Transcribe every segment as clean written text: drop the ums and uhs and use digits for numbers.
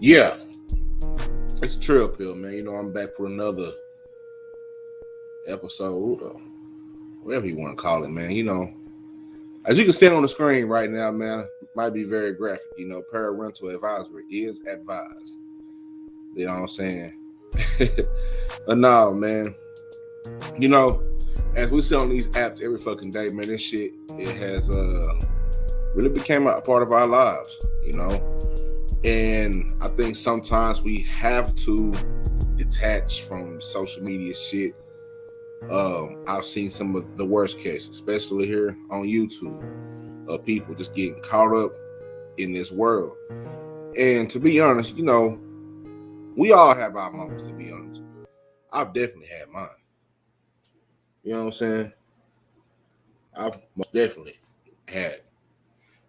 Yeah, it's a Trill Pill, man. I'm back for another episode, or whatever you want to call it, man. As you can see on the screen right now, man, might be very graphic. Parental advisory is advised. You know what I'm saying? But no, man. As we see on these apps every fucking day, man, this shit, it has really became a part of our lives, And I think sometimes we have to detach from social media shit. I've seen some of the worst cases, especially here on YouTube, of people just getting caught up in this world. And to be honest, we all have our moments, to be honest. I've definitely had mine. You know what I'm saying? I've most definitely had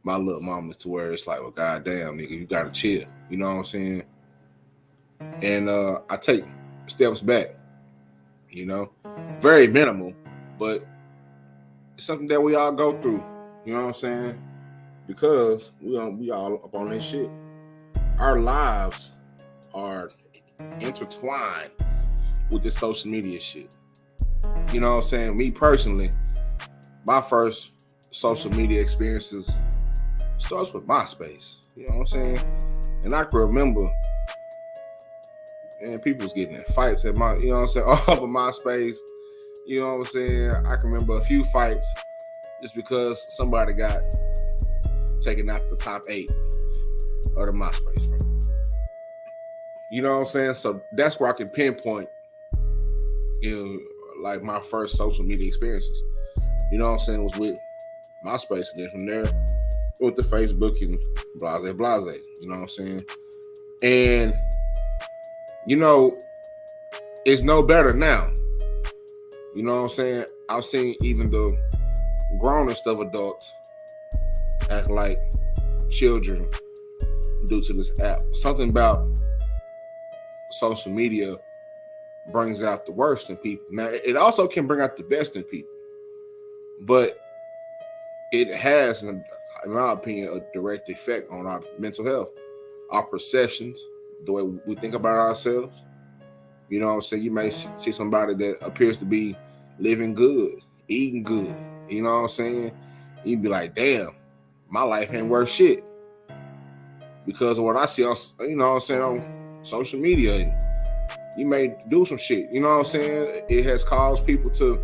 my little moments to where it's like, well, goddamn, nigga, you gotta chill. You know what I'm saying? And I take steps back, very minimal, but it's something that we all go through. You know what I'm saying? Because we all up on this shit. Our lives are intertwined with this social media shit. You know what I'm saying? Me personally, my first social media experiences starts with MySpace. You know what I'm saying? And I can remember, and people was getting in fights at off of MySpace. You know what I'm saying? I can remember a few fights just because somebody got taken out the top 8 of the MySpace. You know what I'm saying? So that's where I can pinpoint, like my first social media experiences. You know what I'm saying? Was with MySpace, and then from there with the Facebook and blase. You know what I'm saying? And it's no better now. You know what I'm saying? I've seen even the grownest of adults act like children due to this app. Something about social media brings out the worst in people. Now, it also can bring out the best in people, but it has, in my opinion, a direct effect on our mental health, our perceptions, the way we think about ourselves. You know what I'm saying? You may see somebody that appears to be living good, eating good. You know what I'm saying? You'd be like, damn, my life ain't worth shit because of what I see on, on social media. And you may do some shit. You know what I'm saying? It has caused people to,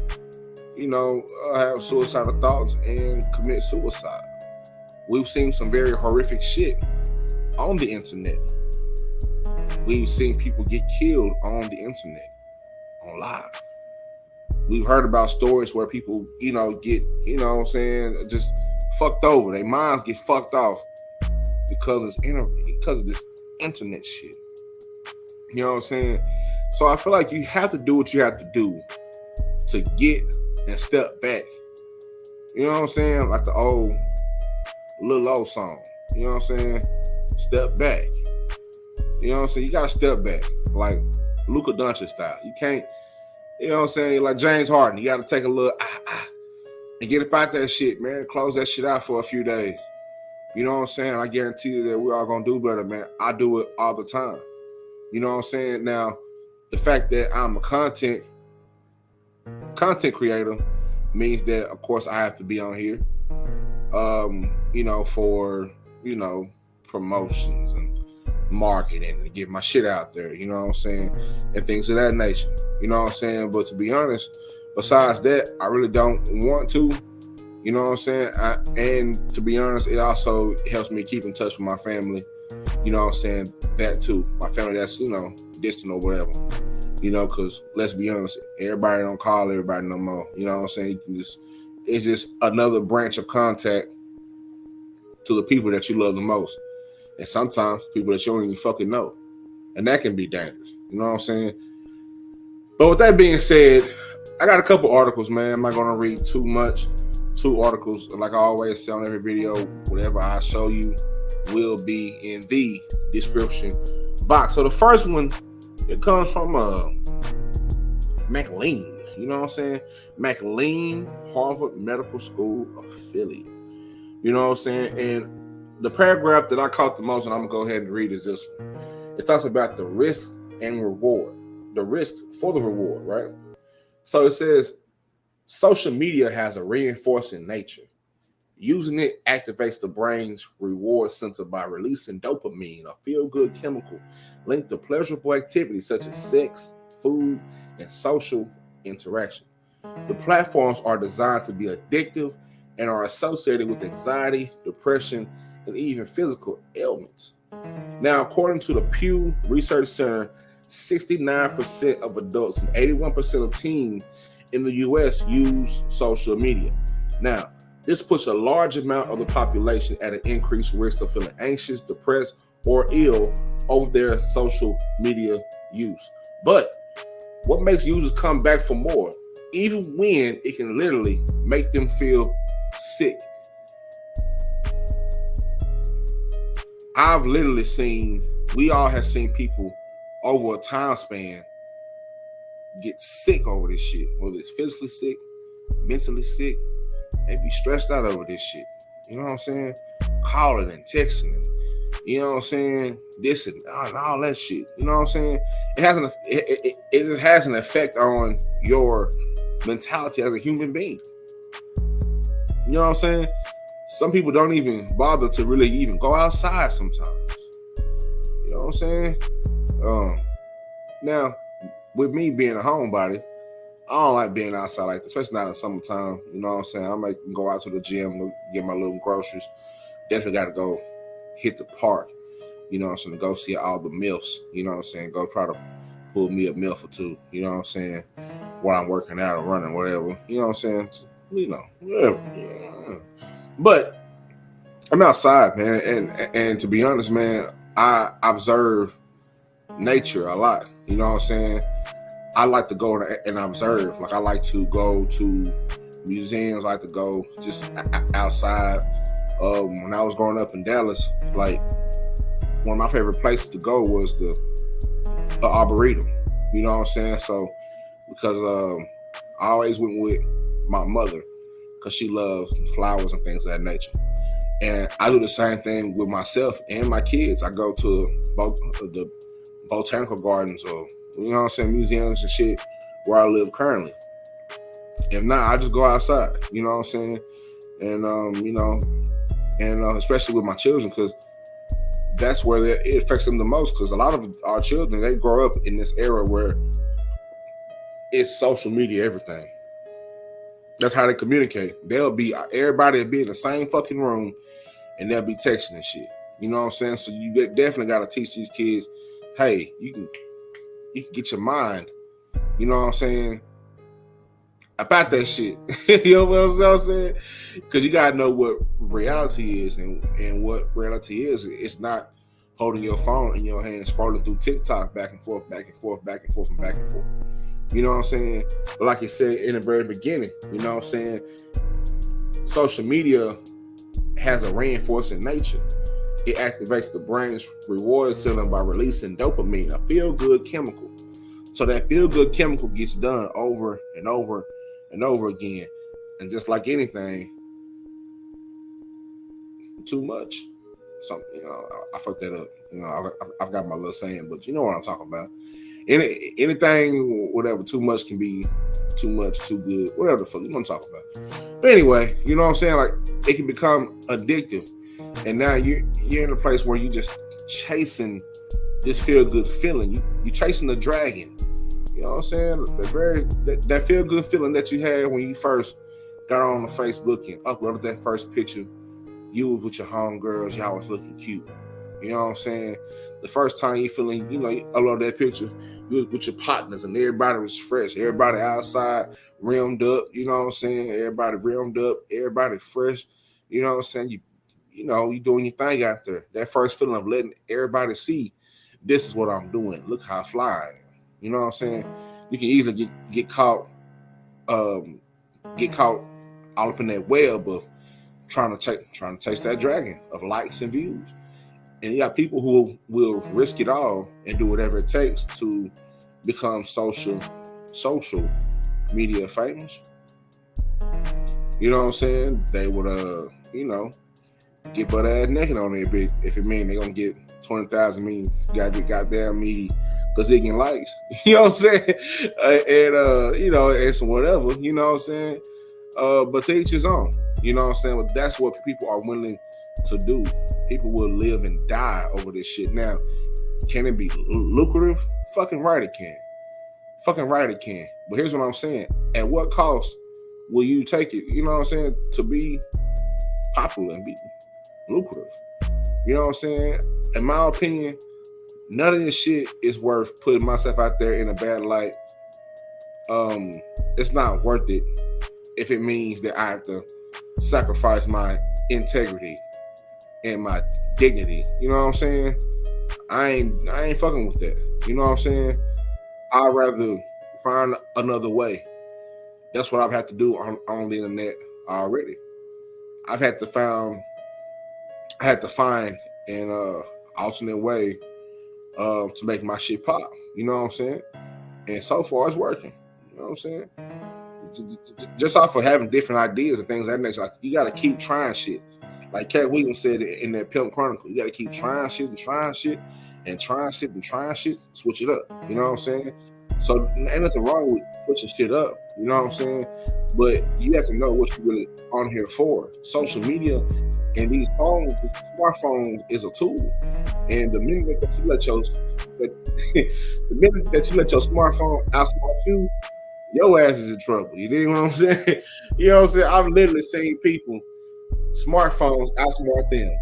have suicidal thoughts and commit suicide. We've seen some very horrific shit on the internet. We've seen people get killed on the internet, on live. We've heard about stories where people, get, just fucked over. Their minds get fucked off because of this internet shit. You know what I'm saying? So I feel like you have to do what you have to do to get and step back. You know what I'm saying? Like the old Lil O song. You know what I'm saying? Step back. You know what I'm saying? You gotta step back. Like Luka Doncic style. You can't, you know what I'm saying? Like James Harden. You gotta take a little and get about that shit, man. Close that shit out for a few days. You know what I'm saying? I guarantee you that we're all gonna do better, man. I do it all the time. You know what I'm saying? Now, the fact that I'm a content creator means that, of course, I have to be on here, for, promotions and marketing and get my shit out there, you know what I'm saying? And things of that nature, you know what I'm saying? But to be honest, besides that, I really don't want to, you know what I'm saying? And to be honest, it also helps me keep in touch with my family. You know what I'm saying? That too. My family that's, distant or whatever. Because let's be honest, everybody don't call everybody no more. You know what I'm saying? It's just another branch of contact to the people that you love the most. And sometimes people that you don't even fucking know. And that can be dangerous. You know what I'm saying? But with that being said, I got a couple articles, man. I'm not going to read too much. 2 articles. Like I always say on every video, whatever I show you will be in the description box. So the first one, it comes from McLean. You know what I'm saying? McLean Harvard Medical School affiliate. You know what I'm saying? And the paragraph that I caught the most, and I'm going to go ahead and read, is this one. it talks about the risk and reward, the risk for the reward, right? So it says social media has a reinforcing nature. Using it activates the brain's reward center by releasing dopamine, a feel-good chemical linked to pleasurable activities such as sex, food, and social interaction. The platforms are designed to be addictive and are associated with anxiety, depression, and even physical ailments. Now, according to the Pew Research Center, 69% of adults and 81% of teens in the U.S. use social media. Now, this puts a large amount of the population at an increased risk of feeling anxious, depressed, or ill over their social media use. But what makes users come back for more, even when it can literally make them feel sick? I've literally seen, we all have seen people over a time span get sick over this shit, whether it's physically sick, mentally sick. They be stressed out over this shit. You know what I'm saying? Calling and texting and, you know what I'm saying? This and all that shit. You know what I'm saying? It just has an effect on your mentality as a human being. You know what I'm saying? Some people don't even bother to really even go outside sometimes. You know what I'm saying? Now, with me being a homebody, I don't like being outside like this, especially not in summertime. You know what I'm saying? I might go out to the gym, get my little groceries. Definitely got to go hit the park. You know what I'm saying? To go see all the MILFs. You know what I'm saying? Go try to pull me a MILF or two. You know what I'm saying? While I'm working out or running, whatever. You know what I'm saying? You know, whatever. Yeah. But I'm outside, man. And to be honest, man, I observe nature a lot. You know what I'm saying? I like to go and observe. Like, I like to go to museums. I like to go just outside. When I was growing up in Dallas, like, one of my favorite places to go was the Arboretum. You know what I'm saying? So, because I always went with my mother because she loves flowers and things of that nature. And I do the same thing with myself and my kids. I go to both the botanical gardens or, you know what I'm saying, museums and shit where I live currently. If not, I just go outside, you know what I'm saying? And, you know, and especially with my children, because that's where it affects them the most, because a lot of our children, they grow up in this era where it's social media everything. That's how they communicate. Everybody will be in the same fucking room and they'll be texting and shit. You know what I'm saying? So you definitely got to teach these kids, hey, you can get your mind, you know what I'm saying, about that shit. You know what I'm saying? Because you got to know what reality is, and what reality is. It's not holding your phone in your hand, scrolling through TikTok back and forth, back and forth, back and forth, and back and forth. You know what I'm saying? But like you said in the very beginning, you know what I'm saying, social media has a reinforcing nature. It activates the brain's reward center by releasing dopamine, a feel-good chemical. So that feel-good chemical gets done over and over and over again. And just like anything, too much. So, you know, I fucked that up. You know, I've got my little saying, but you know what I'm talking about. Anything, whatever, too much can be too much, too good, whatever the fuck, you know what I'm talking about. But anyway, you know what I'm saying? Like, it can become addictive. And now you're in a place where you're just chasing this feel-good feeling. You're chasing the dragon. You know what I'm saying? That feel-good feeling that you had when you first got on the Facebook and uploaded that first picture. You was with your homegirls, y'all was looking cute. You know what I'm saying? The first time you feeling, you know, you upload that picture, you was with your partners and everybody was fresh. Everybody outside, rimmed up, you know what I'm saying? Everybody rimmed up, everybody fresh. You know what I'm saying? You know, you doing your thing out there. That first feeling of letting everybody see, this is what I'm doing. Look how fly I am. You know what I'm saying? You can easily get caught all up in that web of trying to chase that dragon of likes and views. And you got people who will risk it all and do whatever it takes to become social media famous. You know what I'm saying? They would, you know, get butt ass naked on there if it mean they're gonna get 20,000 means goddamn me gazillion likes. You know what I'm saying? And some whatever. You know what I'm saying? But to each his own. You know what I'm saying? But that's what people are willing to do. People will live and die over this shit. Now, can it be lucrative? Fucking right it can. Fucking right it can. But here's what I'm saying. At what cost will you take it, you know what I'm saying, to be popular and be lucrative? You know what I'm saying? In my opinion, none of this shit is worth putting myself out there in a bad light. It's not worth it if it means that I have to sacrifice my integrity and my dignity. You know what I'm saying? I ain't fucking with that. You know what I'm saying? I'd rather find another way. That's what I've had to do on the internet already. I've had to find an alternate way to make my shit pop. You know what I'm saying? And so far it's working. You know what I'm saying? Just off of having different ideas and things like that. Like, you gotta keep trying shit. Like Cat Williams said in that Pimp Chronicle, you gotta keep trying shit and trying shit and trying shit and trying shit. Switch it up. You know what I'm saying? So ain't nothing wrong with switching shit up. You know what I'm saying? But you have to know what you're really on here for. Social media and these phones, smartphones, is a tool. And the minute that you let your smartphone outsmart you, your ass is in trouble. You know what I'm saying? You know what I'm saying? I've literally seen people, smartphones outsmart them.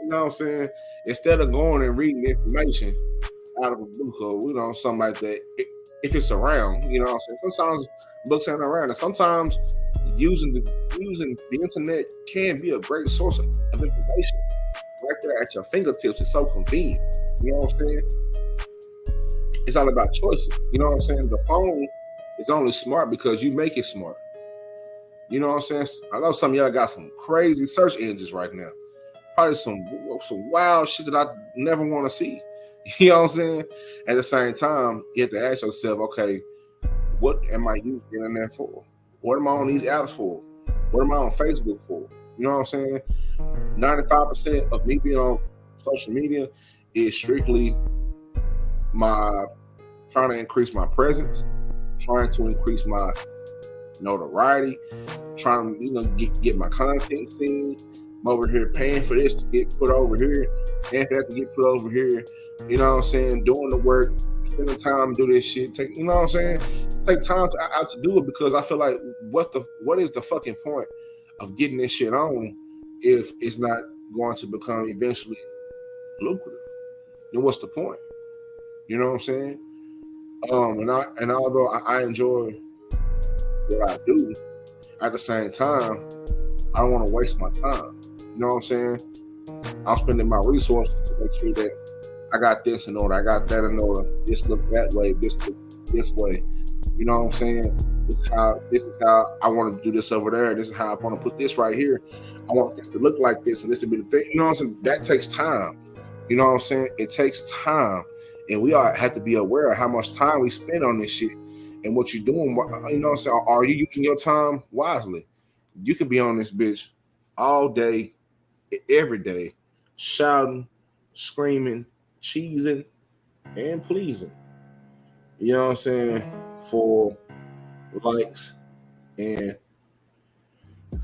You know what I'm saying? Instead of going and reading information out of a book or something like that, if it's around, you know what I'm saying? Sometimes books ain't around, and sometimes using the internet can be a great source of information right there at your fingertips. It's so convenient. You know what I'm saying? It's all about choices. You know what I'm saying? The phone is only smart because you make it smart. You know what I'm saying? I know some of y'all got some crazy search engines right now. Probably some wild shit that I never want to see. You know what I'm saying? At the same time, you have to ask yourself, okay, what am I using the internet for? What am I on these apps for? What am I on Facebook for? You know what I'm saying? 95% of me being on social media is strictly trying to increase my presence, trying to increase my notoriety, trying to get my content seen. I'm over here paying for this to get put over here, and for that to get put over here. You know what I'm saying? Doing the work, spending time to do this shit. You know what I'm saying? Take time out to do it, because I feel like what is the fucking point of getting this shit on if it's not going to become eventually lucrative? Then what's the point? You know what I'm saying? And although I enjoy what I do, at the same time, I don't want to waste my time. You know what I'm saying? I'm spending my resources to make sure that I got this in order, I got that in order, this look that way, this look this way. You know what I'm saying? This is how I want to do this over there. This is how I want to put this right here. I want this to look like this, and this to be the thing. You know what I'm saying? That takes time. You know what I'm saying? It takes time. And we all have to be aware of how much time we spend on this shit and what you're doing. You know what I'm saying? Are you using your time wisely? You could be on this bitch all day, every day, shouting, screaming, cheesing, and pleasing. You know what I'm saying? For likes and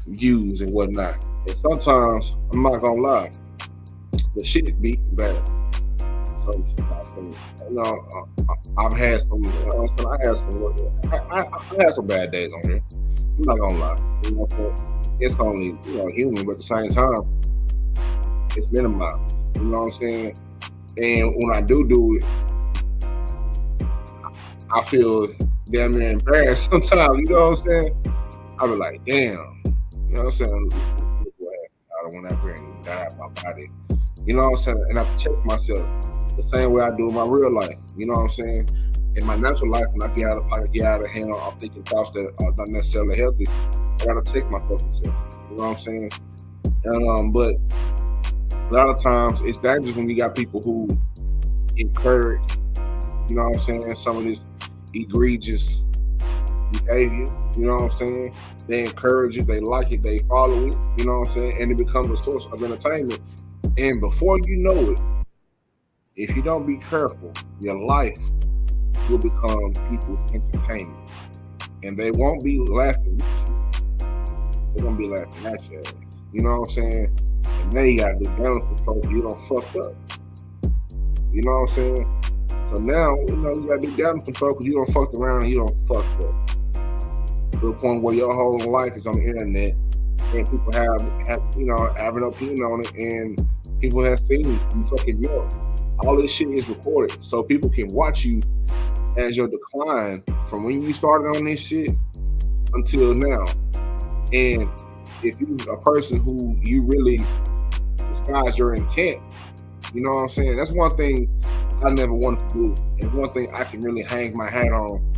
views and whatnot. And sometimes, I'm not gonna lie, the shit be bad. I've had some. I had some bad days on here. I'm not gonna lie. You know what I'm saying? It's only human, but at the same time, it's minimized. You know what I'm saying? And when I do it, I feel damn near embarrassed sometimes. You know what I'm saying? I be like, damn. You know what I'm saying? I don't want to bring that out my body. You know what I'm saying? And I have to check myself the same way I do in my real life. You know what I'm saying? In my natural life, when I get out of hand, I'm thinking thoughts that are not necessarily healthy. I gotta check my fucking self. You know what I'm saying? But a lot of times it's dangerous when you got people who encourage, you know what I'm saying, some of this egregious behavior. You know what I'm saying? They encourage it, they like it, they follow it. You know what I'm saying? And it becomes a source of entertainment. And before you know it, If you don't be careful, your life will become people's entertainment. And they won't be laughing with you. They're gonna be laughing at you. You know what I'm saying? And now you gotta do damage control so you don't fuck up. You know what I'm saying? So now, you gotta do damage control because you don't fucked around and you don't fuck up. To the point where your whole life is on the internet and people have an opinion on it, and people have seen you fucking up. All this shit is recorded, so people can watch you as your decline from when you started on this shit until now. And if you're a person who you really disguise your intent, you know what I'm saying? That's one thing I never wanted to do, and one thing I can really hang my hat on,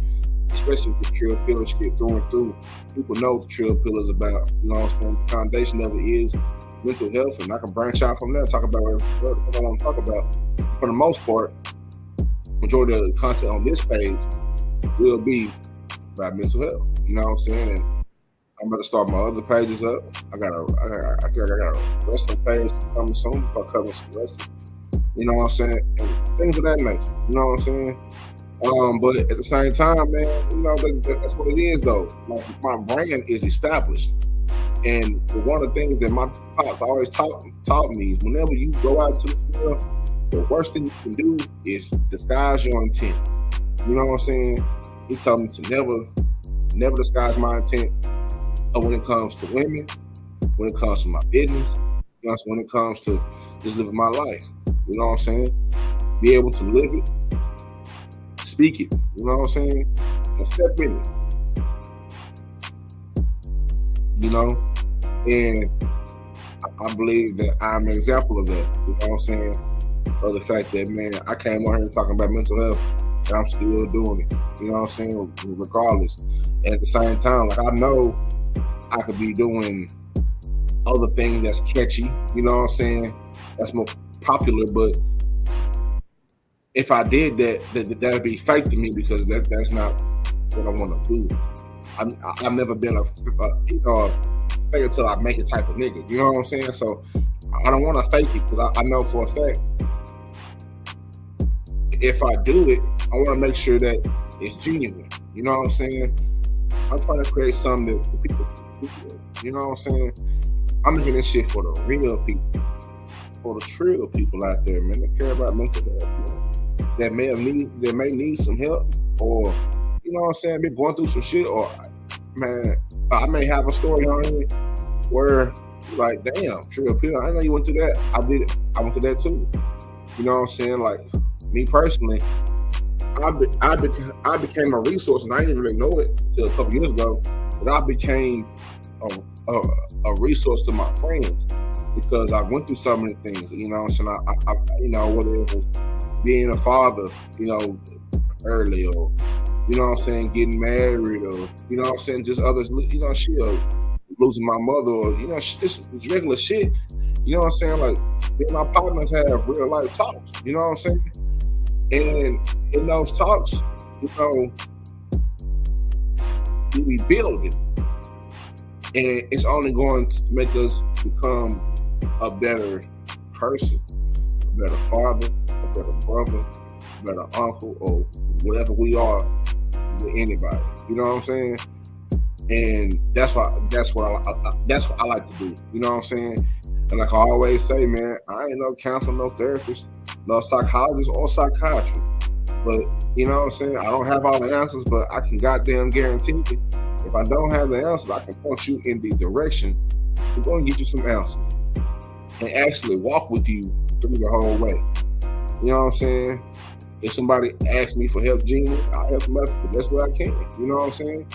especially with the trill pill shit through and through. People know what the trill pill is about. You know what I'm saying? The foundation of it is mental health, and I can branch out from there and talk about whatever I want to talk about. For the most part, majority of the content on this page will be about mental health. You know what I'm saying? And I'm about to start my other pages up. I think I got a wrestling page coming soon. I'll cover some wrestling. You know what I'm saying? And things of that nature. You know what I'm saying? But at the same time, man, that's what it is though. Like, my brand is established. And one of the things that my pops always taught me is whenever you go out to the field, the worst thing you can do is disguise your intent. You know what I'm saying? He told me to never disguise my intent when it comes to women, when it comes to my business, when it comes to just living my life. You know what I'm saying? Be able to live it, speak it, you know what I'm saying? And step in it. You know? And I believe that I'm an example of that. You know what I'm saying? Of the fact that, man, I came on here talking about mental health and I'm still doing it. You know what I'm saying? Regardless. And at the same time, like, I know I could be doing other things that's catchy, you know what I'm saying? That's more popular, but if I did that'd be fake to me, because that's not what I want to do. I've never been a fake it till I make it type of nigga. You know what I'm saying? So I don't want to fake it, because I know for a fact if I do it, I want to make sure that it's genuine. You know what I'm saying? I'm trying to create something that people can feel. You know what I'm saying? I'm doing this shit for the real people, for the trill people out there, man, that care about mental health, man. That may need some help, or you know what I'm saying, been going through some shit, or man, I may have a story on here where like, damn, trill pill, I know you went through that. I went through that too. You know what I'm saying? Like, me personally, I became a resource, and I didn't really know it until a couple years ago, but I became a resource to my friends because I went through so many things. You know what I'm saying? I whether it was being a father, early, or you know what I'm saying, getting married, or you know what I'm saying, just others, shit, losing my mother, or just regular shit. You know what I'm saying? Like, me and my partners have real life talks. You know what I'm saying? And in those talks, we build it, and it's only going to make us become a better person, a better father, a better brother, a better uncle, or whatever we are with anybody. You know what I'm saying? And that's what I like to do. You know what I'm saying? And like I always say, man, I ain't no counselor, no therapist, no psychologist or psychiatrist. But you know what I'm saying? I don't have all the answers, but I can goddamn guarantee you, if I don't have the answers, I can point you in the direction to go and get you some answers and actually walk with you through the whole way. You know what I'm saying? If somebody asks me for help genuinely, I'll help them out the best way I can. You know what I'm saying?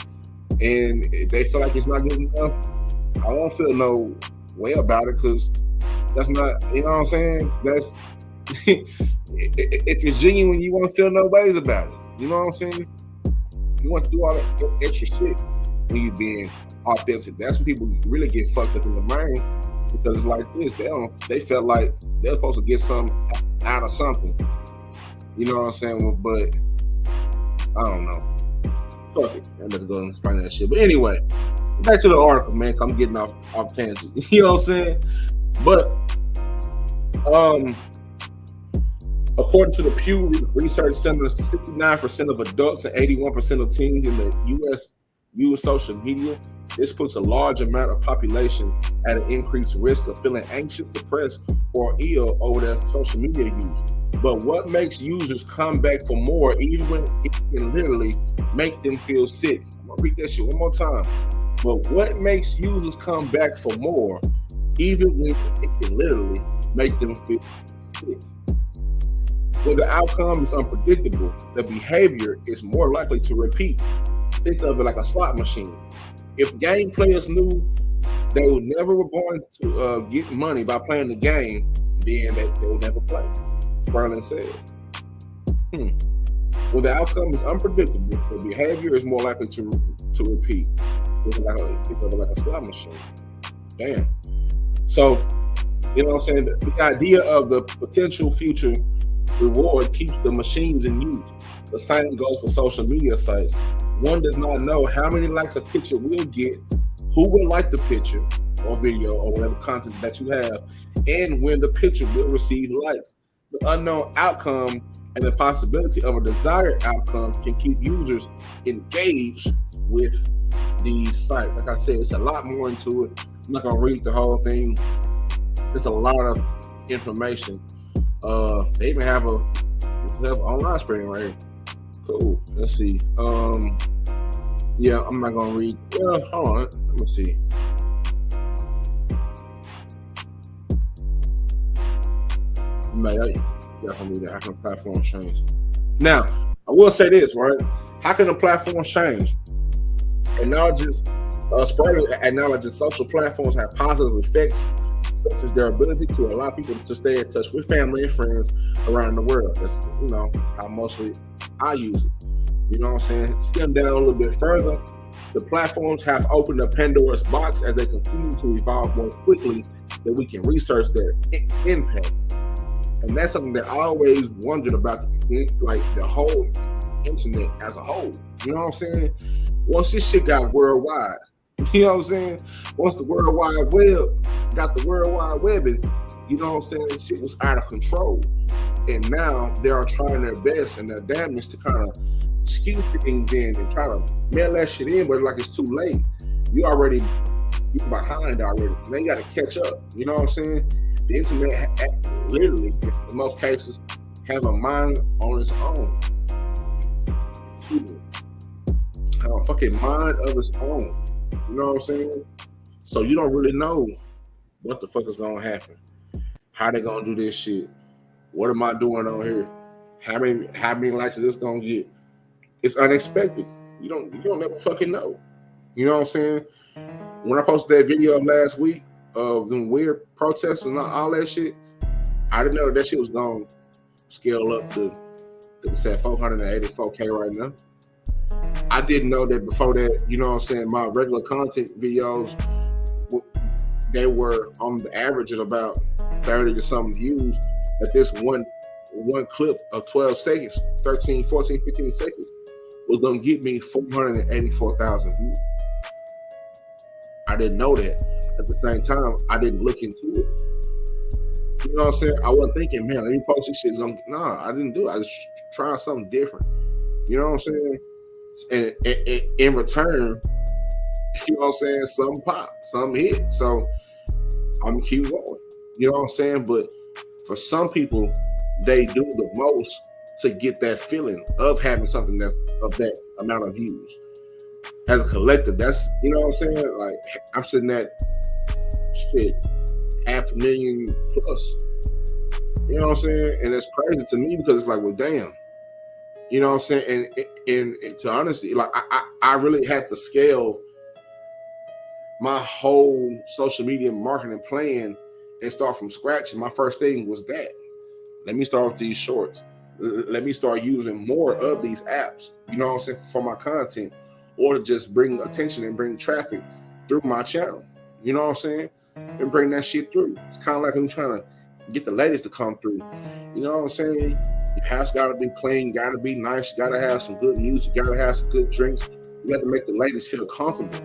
And if they feel like it's not good enough, I won't feel no way about it, because that's not, you know what I'm saying? That's if it's genuine, you won't feel no ways about it. You know what I'm saying? You want to do all that extra shit when you being authentic. That's when people really get fucked up in the brain, because it's like this. They felt like they're supposed to get something out of something. You know what I'm saying? But I don't know. Fuck it. I'm gonna go and explain that shit. But anyway, back to the article, man. I'm getting off tangent. You know what I'm saying? But According to the Pew Research Center, 69% of adults and 81% of teens in the U.S. use social media. This puts a large amount of population at an increased risk of feeling anxious, depressed, or ill over their social media use. But what makes users come back for more, even when it can literally make them feel sick? I'm gonna read that shit one more time. But what makes users come back for more, even when it can literally make them feel sick? When the outcome is unpredictable, the behavior is more likely to repeat. Think of it like a slot machine. If game players knew they were never going to get money by playing the game, then they would never play. Berlin says. When the outcome is unpredictable, the behavior is more likely to repeat. Think of it like a slot machine. Damn. So, you know what I'm saying? The idea of the potential future reward keeps the machines in use. The same goes for social media sites. One does not know how many likes a picture will get, who will like the picture or video or whatever content that you have, and when the picture will receive likes. The unknown outcome and the possibility of a desired outcome can keep users engaged with these sites. Like I said, it's a lot more into it. I'm not gonna read the whole thing. There's a lot of information. They even have an online screen right here. Cool. Let's see. Yeah, I'm not gonna read. Hold on. Let me see. How can platforms change? Now, I will say this, right? How can the platform change? Acknowledges social platforms have positive effects, such as their ability to allow people to stay in touch with family and friends around the world. That's, how mostly I use it. You know what I'm saying? Skim down a little bit further. The platforms have opened a Pandora's box as they continue to evolve more quickly that we can research their impact. And that's something that I always wondered about, like the whole internet as a whole. You know what I'm saying? Once this shit got worldwide, you know what I'm saying? Once the World Wide Web got the World Wide Web, you know what I'm saying? Shit was out of control. And now they are trying their best and their damnedest to kind of skew things in and try to mail that shit in, but like it's too late. You're behind already. Now you got to catch up. You know what I'm saying? The internet literally, in most cases, has a mind on its own. Have a fucking mind of its own. You know what I'm saying? So you don't really know what the fuck is gonna happen. How they gonna do this shit? What am I doing on here? How many likes is this gonna get? It's unexpected. You don't never fucking know. You know what I'm saying? When I posted that video last week of them weird protests and all that shit, I didn't know that shit was gonna scale up to, they said 484K right now. I didn't know that before that, you know what I'm saying, my regular content videos, they were on the average of about 30 to something views. That this one clip of 12 seconds, 13, 14, 15 seconds was going to get me 484,000 views. I didn't know that. At the same time, I didn't look into it. You know what I'm saying? I wasn't thinking, man, let me post this shit. Nah, I didn't do it. I was trying something different. You know what I'm saying? And in return, you know what I'm saying, something pop, something hit. So I'm gonna keep going. You know what I'm saying? But for some people, they do the most to get that feeling of having something that's of that amount of views. As a collective, that's, you know what I'm saying? Like, I'm sitting at shit, 500,000 plus. You know what I'm saying? And it's crazy to me because it's like, well, damn. You know what I'm saying? And to honestly, like I really had to scale my whole social media marketing plan and start from scratch. And my first thing was that. Let me start with these shorts. Let me start using more of these apps, you know what I'm saying, for my content, or to just bring attention and bring traffic through my channel. You know what I'm saying? And bring that shit through. It's kind of like I'm trying to get the ladies to come through. You know what I'm saying? Your house got to be clean, got to be nice. You got to have some good music, got to have some good drinks. You got to make the ladies feel comfortable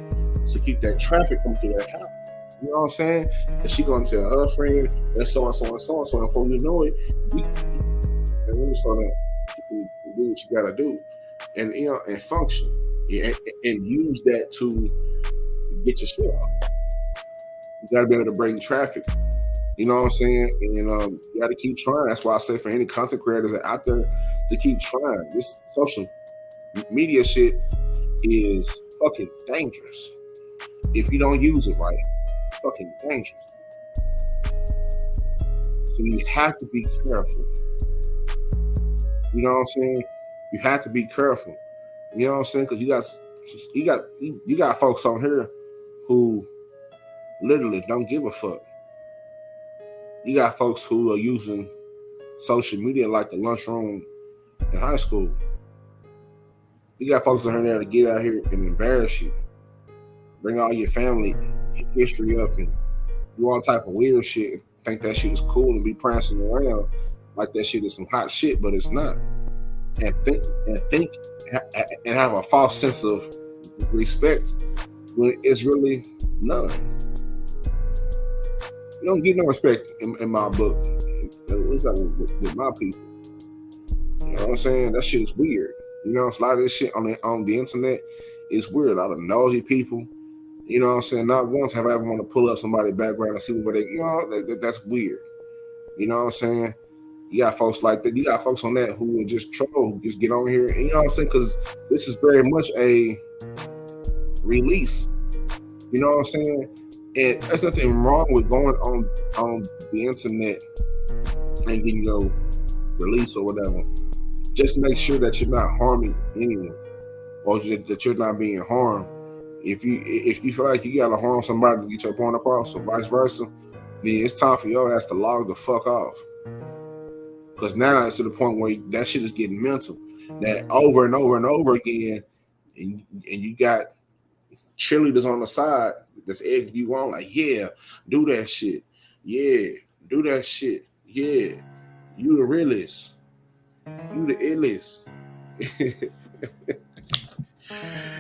to keep that traffic coming through that house. You know what I'm saying? And she going to tell her friend, that's so and so and so and so. And before you know it, really so that you can do what you gotta do, and and function, and use that to get your shit off. You gotta be able to bring traffic. You know what I'm saying? And you got to keep trying. That's why I say for any content creators that are out there to keep trying. This social media shit is fucking dangerous. If you don't use it right, fucking dangerous. So you have to be careful. You know what I'm saying? You have to be careful. You know what I'm saying? Because you got folks on here who literally don't give a fuck. You got folks who are using social media like the lunchroom in high school. You got folks on here there to get out here and embarrass you, bring all your family history up, and do all type of weird shit, and think that shit is cool, and be prancing around like that shit is some hot shit, but it's not. And think and have a false sense of respect when it's really none. You don't get no respect in my book. At least not with my people. You know what I'm saying? That shit is weird. You know, a lot of this shit on the internet is weird. A lot of nosy people. You know what I'm saying? Not once have I ever want to pull up somebody's background and see what they, that's weird. You know what I'm saying? You got folks like that. You got folks on that who will just troll, who just get on here. And you know what I'm saying? Because this is very much a release. You know what I'm saying? And there's nothing wrong with going on the internet and getting your release or whatever. Just make sure that you're not harming anyone, or that you're not being harmed. If you feel like you gotta harm somebody to get your point across, or vice versa, then it's time for your ass to log the fuck off. Because now it's to the point where that shit is getting mental. That over and over and over again, and you got cheerleaders on the side that's egging you on, like, yeah, do that shit. Yeah, do that shit. Yeah, you the realest. You the illest.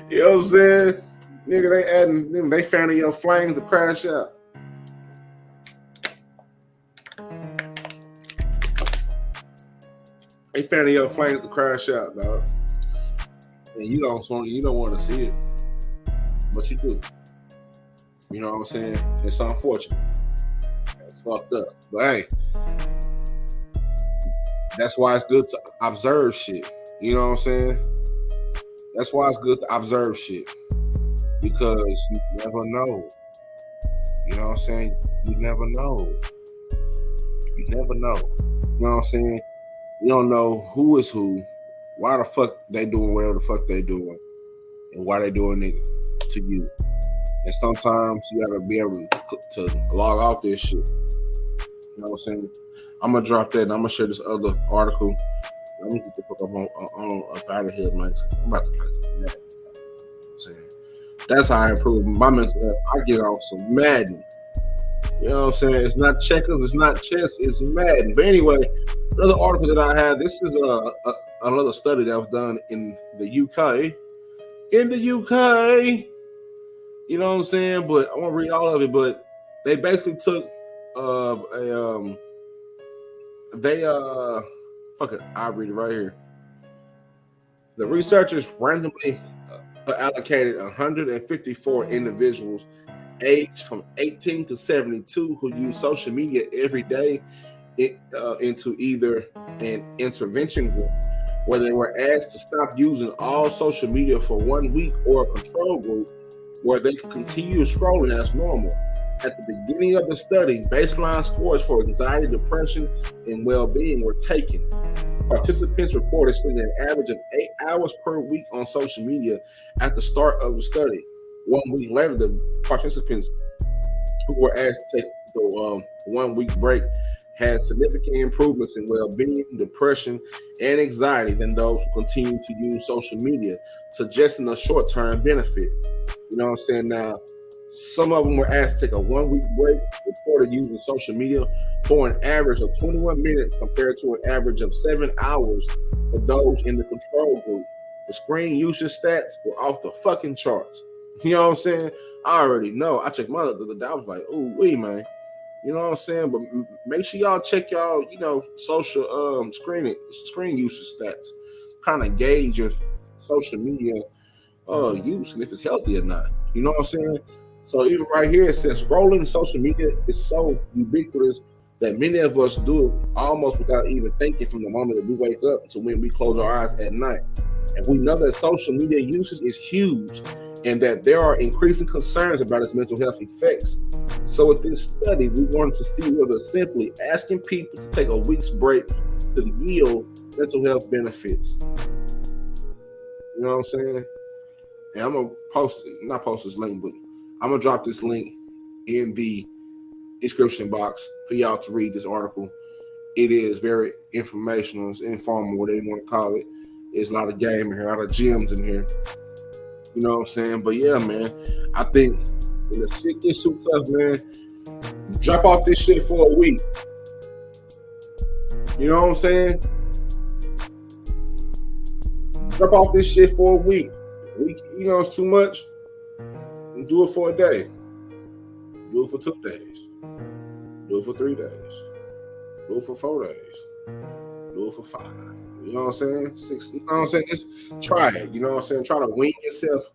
You know what I'm saying? Nigga, they fanning your flames to crash out. They fanning your flames to crash out, dog. And you don't want to see it. But you do. You know what I'm saying? It's unfortunate. It's fucked up. But hey, that's why it's good to observe shit. You know what I'm saying? That's why it's good to observe shit. Because you never know. You know what I'm saying? You never know. You never know. You know what I'm saying? You don't know who is who, why the fuck they doing whatever the fuck they doing, and why they doing it to you. And sometimes you gotta be able to log off this shit. You know what I'm saying? I'm gonna drop that and I'm gonna share this other article. Let me get the fuck up out of here, man. I'm about to play some Madden. You know what I'm saying? That's how I improve my mental health. I get on some Madden. You know what I'm saying? It's not checkers, it's not chess, it's Madden. But anyway, another article that I had, this is another study that was done in the UK. In the UK. You know what I'm saying? But I won't read all of it, but they basically took fuck it, I'll read it right here. The researchers randomly allocated 154 individuals aged from 18 to 72 who use social media every day into either an intervention group where they were asked to stop using all social media for 1 week, or a control group where they could continue scrolling as normal. At the beginning of the study, baseline scores for anxiety, depression, and well-being were taken. Participants reported spending an average of 8 hours per week on social media at the start of the study. 1 week later, the participants who were asked to take the 1 week break had significant improvements in well-being, depression, and anxiety than those who continued to use social media, suggesting a short-term benefit. You know what I'm saying? Now, some of them were asked to take a 1 week break, reported using social media for an average of 21 minutes compared to an average of 7 hours for those in the control group. The screen usage stats were off the fucking charts. You know what I'm saying? I already know. I checked mine the other day. I was like, ooh, wee, man. You know what I'm saying? But make sure y'all check y'all, social screen usage stats. Kind of gauge your social media use and if it's healthy or not. You know what I'm saying? So even right here, it says scrolling social media is so ubiquitous that many of us do it almost without even thinking from the moment that we wake up to when we close our eyes at night. And we know that social media usage is huge and that there are increasing concerns about its mental health effects. So with this study, we wanted to see whether simply asking people to take a week's break could yield mental health benefits. You know what I'm saying? And I'm gonna not post this link, but I'm gonna drop this link in the description box for y'all to read this article. It is very informational, it's informal, whatever you want to call it. There's a lot of game in here, a lot of gems in here. You know what I'm saying? But yeah, man, I think when the shit gets too tough, man, drop off this shit for a week. You know what I'm saying? Drop off this shit for a week. It's too much. Do it for a day. Do it for 2 days. Do it for 3 days. Do it for 4 days. Do it for 5. You know what I'm saying? 6. You know what I'm saying? Just try it. You know what I'm saying? Try to wean yourself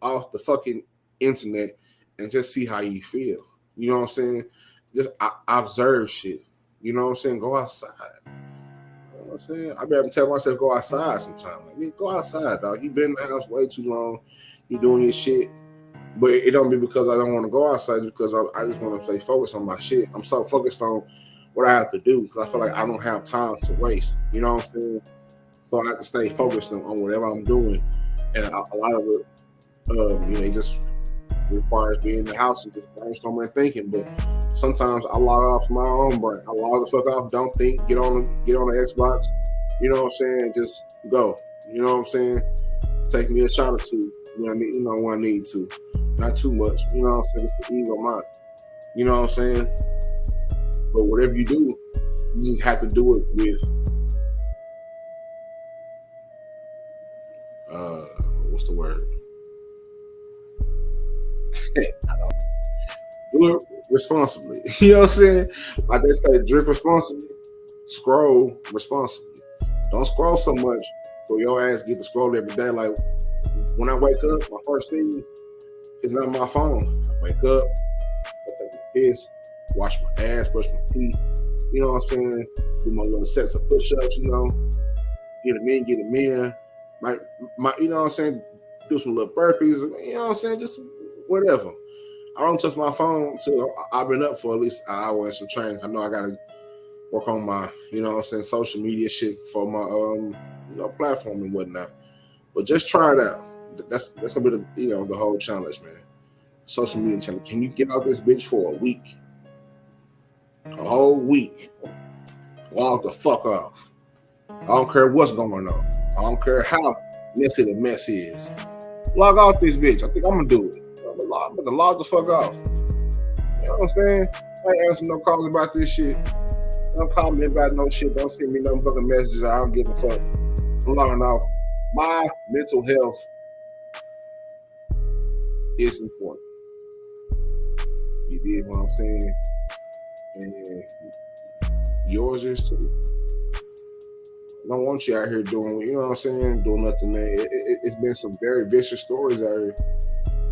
off the fucking internet and just see how you feel. You know what I'm saying? Just observe shit. You know what I'm saying? Go outside. You know what I'm saying? I be able to tell myself go outside sometimes. Like, go outside, dog. You been in the house way too long. You doing your shit. But it don't be because I don't want to go outside, it's because I just want to stay focused on my shit. I'm so focused on what I have to do because I feel like I don't have time to waste. You know what I'm saying? So I have to stay focused on whatever I'm doing. And a lot of it, it just requires being in the house and just brainstorming and thinking. But sometimes I log off my own brain. I log the fuck off, don't think, get on the Xbox. You know what I'm saying? Just go. You know what I'm saying? Take me a shot or two when I need to. Not too much. You know what I'm saying? It's the ease of mind. You know what I'm saying? But whatever you do, you just have to do it with what's the word? Do it responsibly. You know what I'm saying? Like they say, drink responsibly, scroll responsibly. Don't scroll so much so your ass get to scroll every day. Like when I wake up, my first thing is not my phone. I wake up, I take a piss, wash my ass, brush my teeth. You know what I'm saying? Do my little sets of push-ups. Get them in. You know what I'm saying? Do some little burpees. You know what I'm saying? Just whatever. I don't touch my phone until I've been up for at least an hour and some change. I know I gotta work on my, social media shit for my platform and whatnot. But just try it out. That's gonna be the whole challenge, man. Social media challenge. Can you get out this bitch for a week? A whole week. Log the fuck off. I don't care what's going on. I don't care how messy the mess is. Log off this bitch. I think I'm gonna do it. I'm gonna log the fuck off. You know what I'm saying? I ain't answering no calls about this shit. Don't call me about no shit. Don't send me no fucking messages. I don't give a fuck. I'm logging off. My mental health is important. You dig what I'm saying? And yours is too. I don't want you out here doing, you know what I'm saying, doing nothing, man. It's been some very vicious stories out here.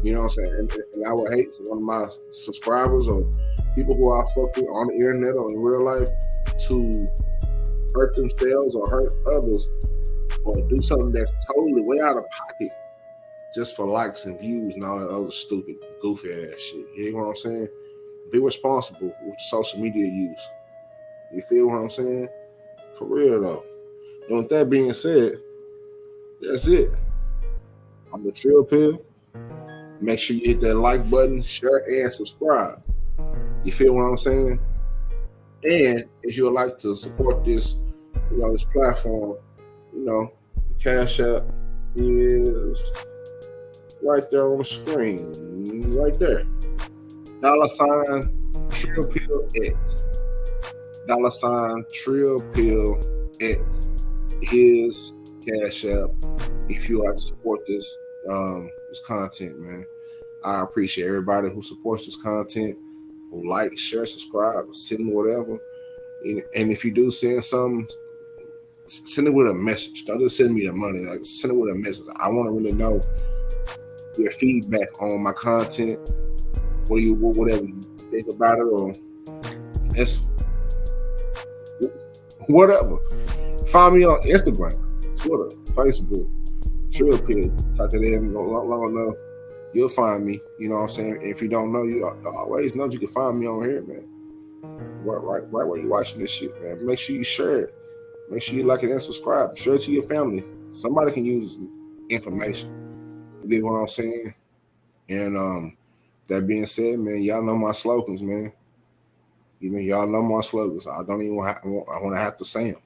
You know what I'm saying? And I would hate for one of my subscribers or people who I fuck with on the internet or in real life to hurt themselves or hurt others or do something that's totally way out of pocket just for likes and views and all that other stupid, goofy ass shit. You know what I'm saying? Be responsible with social media use. You feel what I'm saying? For real though. And with that being said, that's it. I'm the Trill Pill. Make sure you hit that like button, share, and subscribe. You feel what I'm saying? And if you would like to support this, this platform, the Cash App is right there on the screen, right there. $TRILLPILL X. $TRILLPILL X is Cash App. If you would like to support this content, man, I appreciate everybody who supports this content. who like, share, subscribe, send whatever. And if you do send something, send it with a message. Don't just send me the money. Like, send it with a message. I want to really know your feedback on my content, whatever you think about it, or it's whatever. Find me on Instagram, Twitter, Facebook, TRILLPILL. Type that in long enough, you'll find me. You know what I'm saying? If you don't know, you always know you can find me on here, man. Right where you're watching this shit, man. Make sure you share it. Make sure you like it and subscribe. Share it to your family. Somebody can use information. You know what I'm saying? And that being said, man, y'all know my slogans, man. You know, y'all know my slogans. I don't even want to have to say them.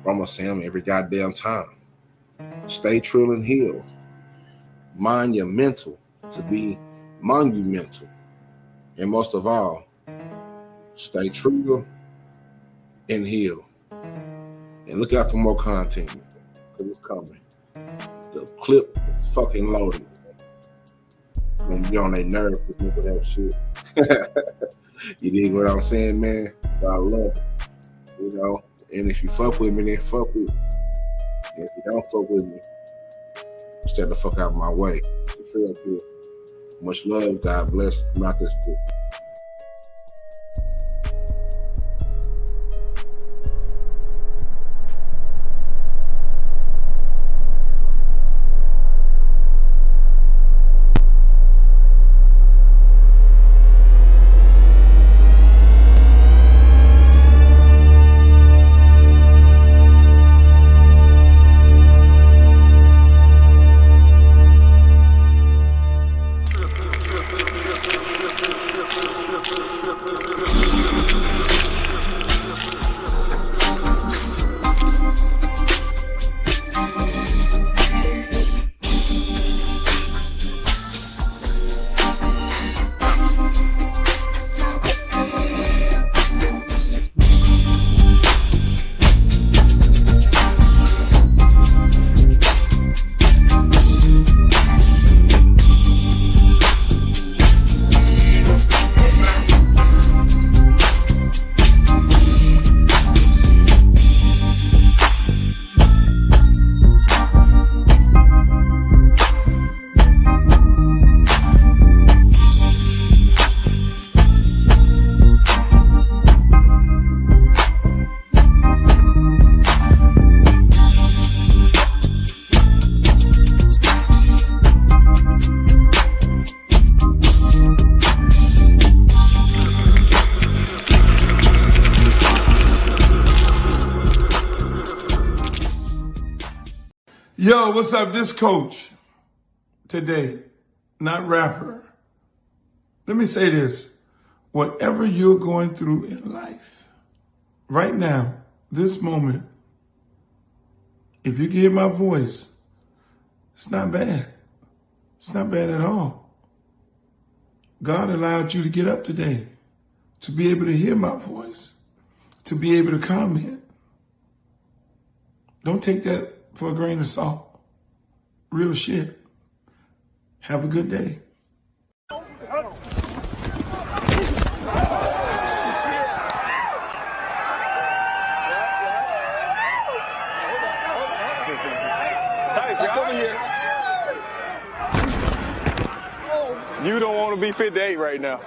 But I'm gonna say them every goddamn time. Stay trill and heal. Mind your mental to be monumental. And most of all, stay true and heal. And look out for more content, because it's coming. The clip is fucking loaded. Gonna be on their nerve, this mental health shit. You dig what I'm saying, man? But I love it. You know, and if you fuck with me, then fuck with me. And if you don't fuck with me, stay the fuck out of my way. Much love, God bless. I'm out this book. Yo, what's up? This coach today, not rapper. Let me say this. Whatever you're going through in life, right now, this moment, if you can hear my voice, it's not bad. It's not bad at all. God allowed you to get up today, to be able to hear my voice, to be able to comment. Don't take that for a grain of salt. Real shit. Have a good day. You don't want to be 58 right now.